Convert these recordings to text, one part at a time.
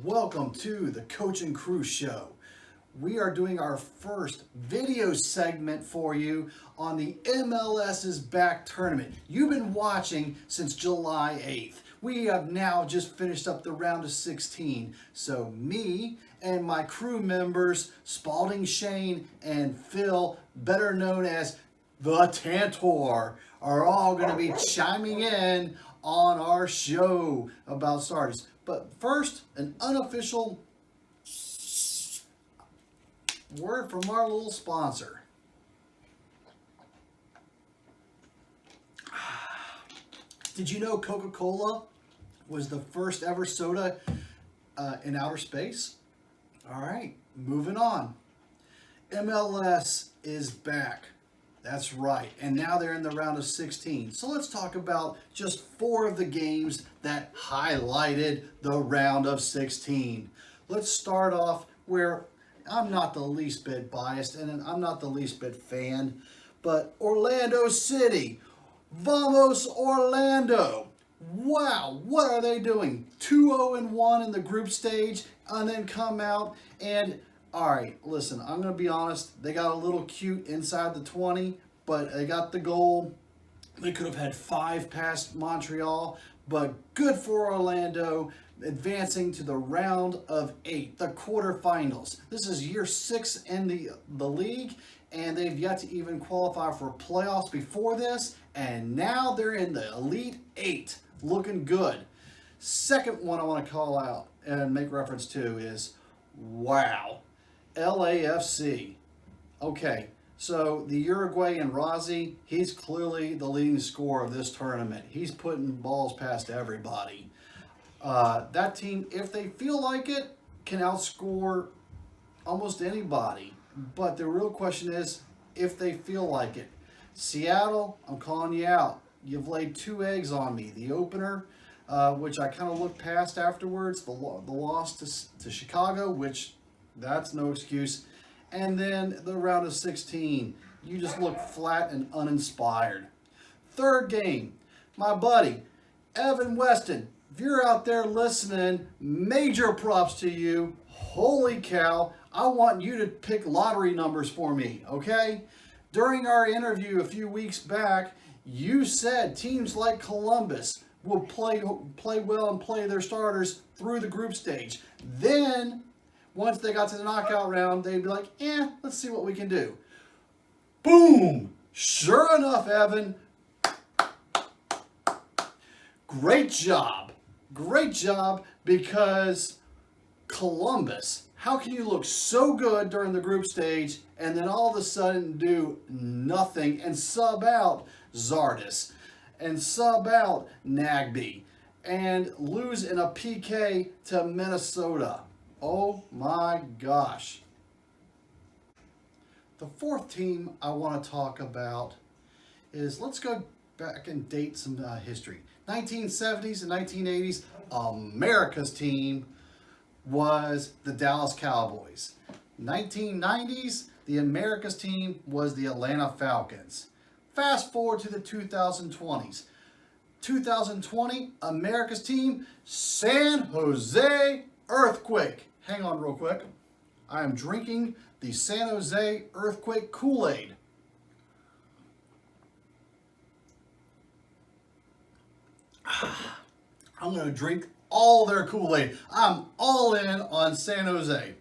welcome to the Coach and Crew Show. We are doing our first video segment for you on the MLS's back tournament. You've been watching since July 8th. We have now just finished up the round of 16. So me and my crew members, Spalding Shane and Phil, better known as the Tantor, are all going to be chiming in on our show about starters. But first, an unofficial word from our little sponsor. Did you know Coca-Cola was the first ever soda in outer space? All right, moving on. MLS is back. That's right, and now they're in the round of 16. So let's talk about just 4 of the games that highlighted the round of 16. Let's start off where I'm not the least bit biased and I'm not the least bit fan, but Orlando City. Vamos Orlando. Wow, what are they doing? 2-0-1 in the group stage and then come out and all right, listen, I'm going to be honest. They got a little cute inside the 20, but they got the goal. They could have had 5 past Montreal, but good for Orlando, advancing to the round of 8, the quarterfinals. This is year 6 in the league, and they've yet to even qualify for playoffs before this, and now they're in the Elite 8, looking good. Second one I want to call out and make reference to is, wow. LAFC. Okay, so the Uruguayan Razi, he's clearly the leading scorer of this tournament. He's putting balls past everybody. That team, if they feel like it, can outscore almost anybody. But the real question is if they feel like it. Seattle, I'm calling you out. You've laid 2 eggs on me. The opener, which I kind of looked past afterwards, the loss to Chicago, which that's no excuse. And then the round of 16, you just look flat and uninspired. Third game, my buddy, Evan Weston. If you're out there listening, major props to you. Holy cow, I want you to pick lottery numbers for me, okay? During our interview a few weeks back, you said teams like Columbus will play well and play their starters through the group stage. Then once they got to the knockout round, they'd be like, let's see what we can do. Boom! Sure enough, Evan. Great job. Great job, because Columbus, how can you look so good during the group stage and then all of a sudden do nothing and sub out Zardes and sub out Nagby and lose in a PK to Minnesota? Oh my gosh. The 4th team I want to talk about is, let's go back and date some history. 1970s and 1980s, America's team was the Dallas Cowboys. 1990s, the America's team was the Atlanta Falcons. Fast forward to the 2020s. 2020, America's team, San Jose Earthquake. Hang on real quick. I am drinking the San Jose Earthquake Kool-Aid. I'm going to drink all their Kool-Aid. I'm all in on San Jose.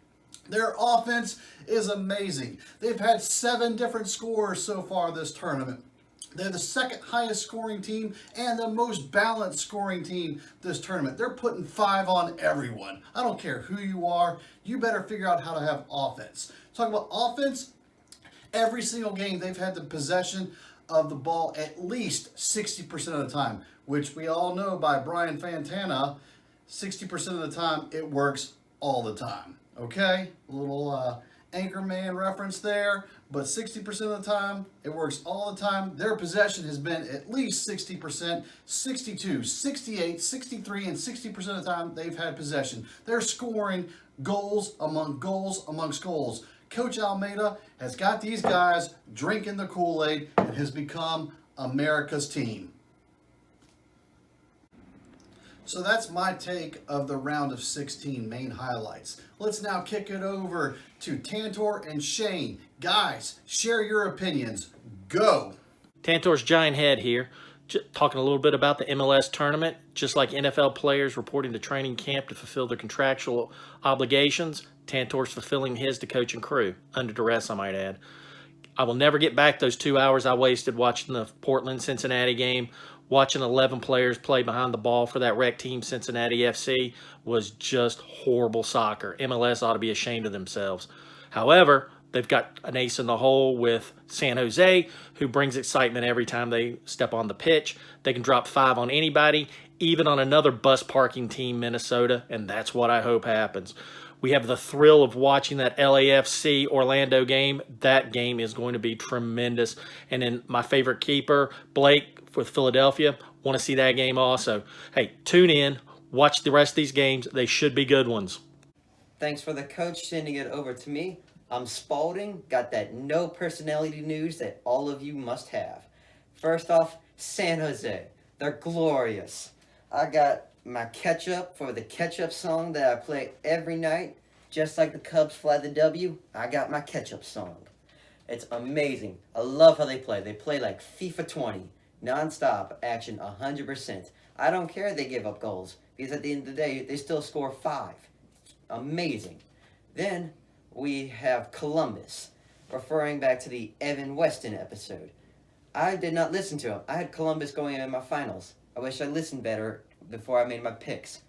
Their offense is amazing. They've had 7 different scorers so far this tournament. They're the 2nd highest scoring team and the most balanced scoring team this tournament. They're putting 5 on everyone. I don't care who you are. You better figure out how to have offense. Talk about offense. Every single game they've had the possession of the ball at least 60% of the time, which we all know by Brian Fantana, 60% of the time it works all the time. Okay? A little Anchorman reference there, but 60% of the time, it works all the time. Their possession has been at least 60%, 62, 68, 63, and 60% of the time they've had possession. They're scoring goals amongst goals. Coach Almeida has got these guys drinking the Kool-Aid and has become America's team. So that's my take of the round of 16 main highlights. Let's now kick it over to Tantor and Shane. Guys, share your opinions. Go. Tantor's Giant Head here, talking a little bit about the MLS tournament. Just like NFL players reporting to training camp to fulfill their contractual obligations, Tantor's fulfilling his to coach and crew, under duress, I might add. I will never get back those 2 hours I wasted watching the Portland-Cincinnati game. Watching 11 players play behind the ball for that rec team, Cincinnati FC, was just horrible soccer. MLS ought to be ashamed of themselves. However, they've got an ace in the hole with San Jose, who brings excitement every time they step on the pitch. They can drop 5 on anybody, even on another bus parking team, Minnesota, and that's what I hope happens. We have the thrill of watching that LAFC Orlando game. That game is going to be tremendous. And then my favorite keeper, Blake with Philadelphia, want to see that game also. Hey, tune in, watch the rest of these games. They should be good ones. Thanks for the coach sending it over to me. I'm Spalding, got that no personality news that all of you must have. First off, San Jose. They're glorious. I got my ketchup for the ketchup song that I play every night. Just like the Cubs fly the W, I got my ketchup song. It's amazing. I love how they play. They play like FIFA 20. Non-stop action 100%. I don't care if they give up goals, because at the end of the day, they still score 5. Amazing. Then we have Columbus, referring back to the Evan Weston episode. I did not listen to him. I had Columbus going in my finals. I wish I listened better before I made my picks.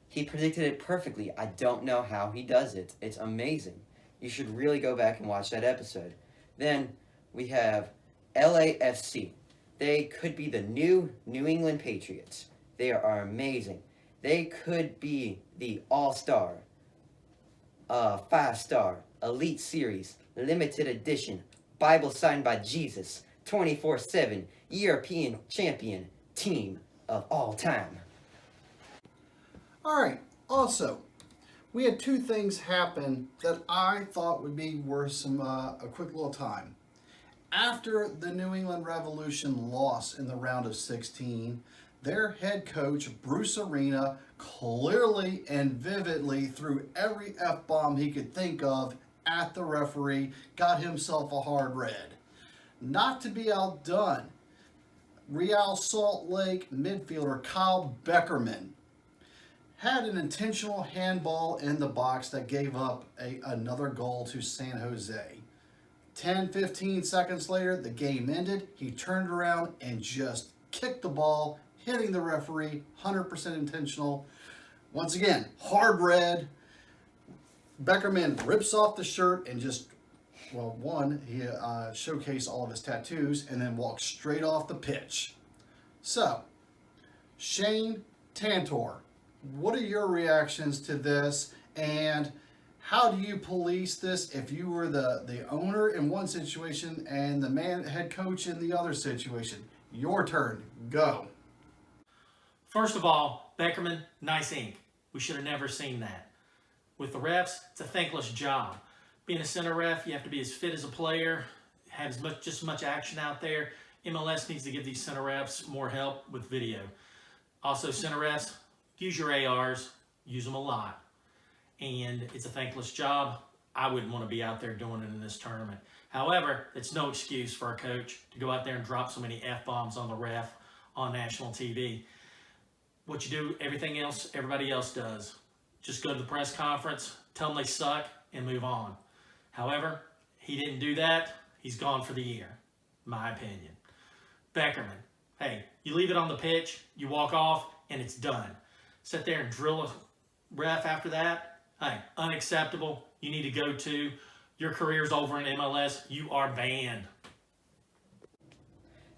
He predicted it perfectly. I don't know how he does it. It's amazing. You should really go back and watch that episode. Then we have LAFC. They could be the new New England Patriots. They are amazing. They could be the all-star, 5-star, elite series, limited edition, Bible signed by Jesus, 24/7, European champion team of all time. All right. Also, we had 2 things happen that I thought would be worth a quick little time. After the New England Revolution loss in the round of 16, their head coach, Bruce Arena, clearly and vividly threw every F-bomb he could think of at the referee, got himself a hard red. Not to be outdone, Real Salt Lake midfielder Kyle Beckerman had an intentional handball in the box that gave up another goal to San Jose. 10-15 seconds later, the game ended. He turned around and just kicked the ball, hitting the referee, 100% intentional. Once again, hard red. Beckerman rips off the shirt and just, he showcased all of his tattoos and then walks straight off the pitch. So, Shane, Tantor, what are your reactions to this, and how do you police this if you were the owner in one situation and the head coach in the other situation? Your turn. Go. First of all, Beckerman, nice ink. We should have never seen that. With the refs, it's a thankless job. Being a center ref, you have to be as fit as a player, have just as much action out there. MLS needs to give these center refs more help with video. Also, center refs, use your ARs, use them a lot. And it's a thankless job. I wouldn't want to be out there doing it in this tournament. However, it's no excuse for a coach to go out there and drop so many F-bombs on the ref on national TV. What you do, everything else, everybody else does. Just go to the press conference, tell them they suck, and move on. However, he didn't do that. He's gone for the year, my opinion. Beckerman, hey, you leave it on the pitch, you walk off, and it's done. Sit there and drill a ref after that, hey, unacceptable. You need to go to. Your career's over in MLS. You are banned.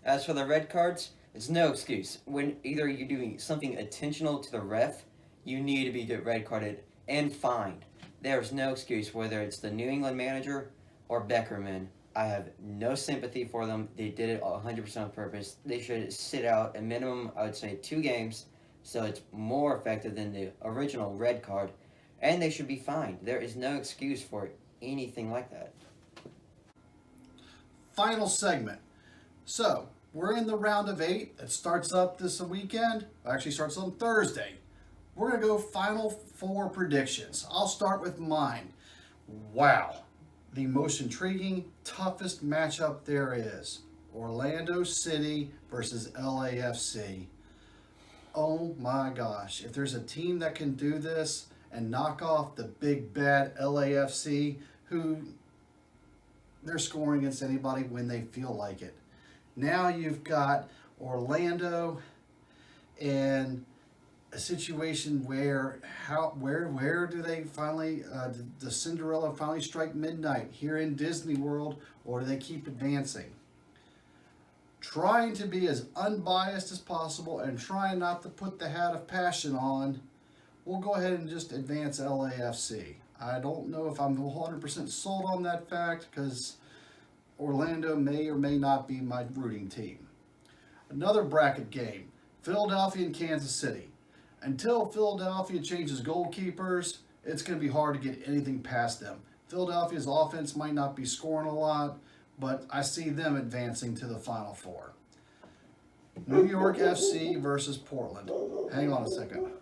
As for the red cards, it's no excuse. When either you're doing something intentional to the ref, you need to be red carded and fined. There's no excuse, whether it's the New England manager or Beckerman. I have no sympathy for them. They did it 100% on purpose. They should sit out a minimum, I would say, 2 games, so it's more effective than the original red card, and they should be fined. There is no excuse for anything like that. Final segment. So, we're in the round of 8. It starts up this weekend. Actually starts on Thursday. we're going to go Final Four predictions. I'll start with mine. Wow. The most intriguing, toughest matchup there is. Orlando City versus LAFC. Oh my gosh. If there's a team that can do this and knock off the big bad LAFC, who they're scoring against anybody when they feel like it. Now you've got Orlando and a situation where where do they finally the Cinderella finally strike midnight here in Disney World, or do they keep advancing? Trying to be as unbiased as possible and trying not to put the hat of passion on, we'll go ahead and just advance LAFC. I don't know if I'm 100% sold on that fact because Orlando may or may not be my rooting team. Another bracket game, Philadelphia and Kansas City. Until Philadelphia changes goalkeepers, it's going to be hard to get anything past them. Philadelphia's offense might not be scoring a lot, but I see them advancing to the Final Four. New York FC versus Portland. Hang on a second.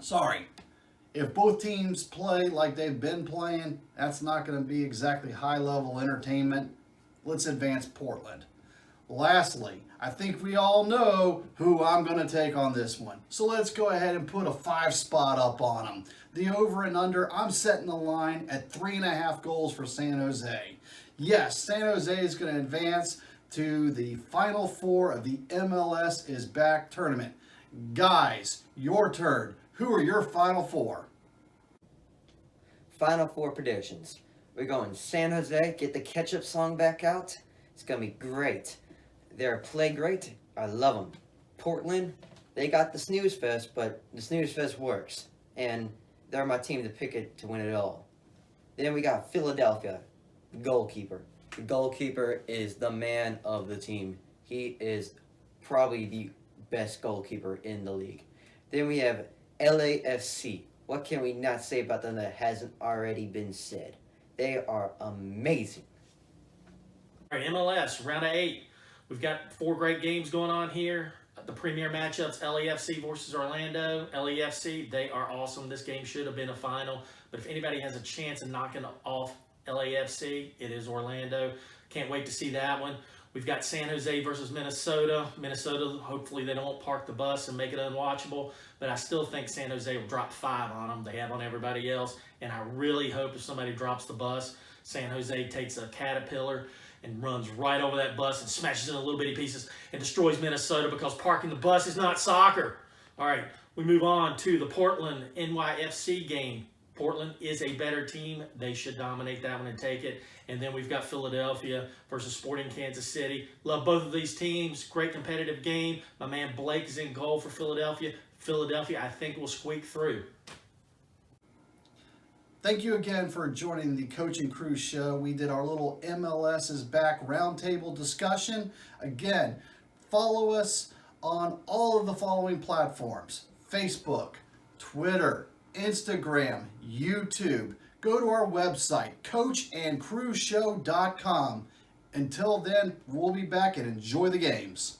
Sorry. If both teams play like they've been playing, that's not going to be exactly high-level entertainment. Let's advance Portland. Lastly, I think we all know who I'm going to take on this one. So let's go ahead and put a 5 spot up on them. The over and under, I'm setting the line at 3.5 goals for San Jose. Yes, San Jose is going to advance to the Final Four of the MLS is Back tournament. Guys, your turn. Who are your Final Four? Final Four predictions. We're going San Jose, get the ketchup song back out. It's going to be great. They're play great. I love them. Portland, they got the snooze fest, but the snooze fest works. And they're my team to pick it to win it all. Then we got Philadelphia, the goalkeeper. The goalkeeper is the man of the team. He is probably the best goalkeeper in the league. Then we have LAFC. What can we not say about them that hasn't already been said? They are amazing. All right, MLS, round of 8. We've got 4 great games going on here. The premier matchups, LAFC versus Orlando. LAFC, they are awesome. This game should have been a final. But if anybody has a chance of knocking off LAFC, it is Orlando. Can't wait to see that one. We've got San Jose versus Minnesota. Minnesota, hopefully they don't park the bus and make it unwatchable. But I still think San Jose will drop 5 on them. They have on everybody else. And I really hope if somebody drops the bus, San Jose takes a caterpillar and runs right over that bus and smashes it in little bitty pieces and destroys Minnesota, because parking the bus is not soccer. All right, we move on to the Portland NYFC game. Portland is a better team. They should dominate that one and take it. And then we've got Philadelphia versus Sporting Kansas City. Love both of these teams. Great competitive game. My man Blake is in goal for Philadelphia. Philadelphia, I think, will squeak through. Thank you again for joining the Coach and Crew show. We did our little MLS is Back roundtable discussion. Again, follow us on all of the following platforms: Facebook, Twitter, Instagram, YouTube. Go to our website, coachandcrewshow.com. Until then, we'll be back and enjoy the games.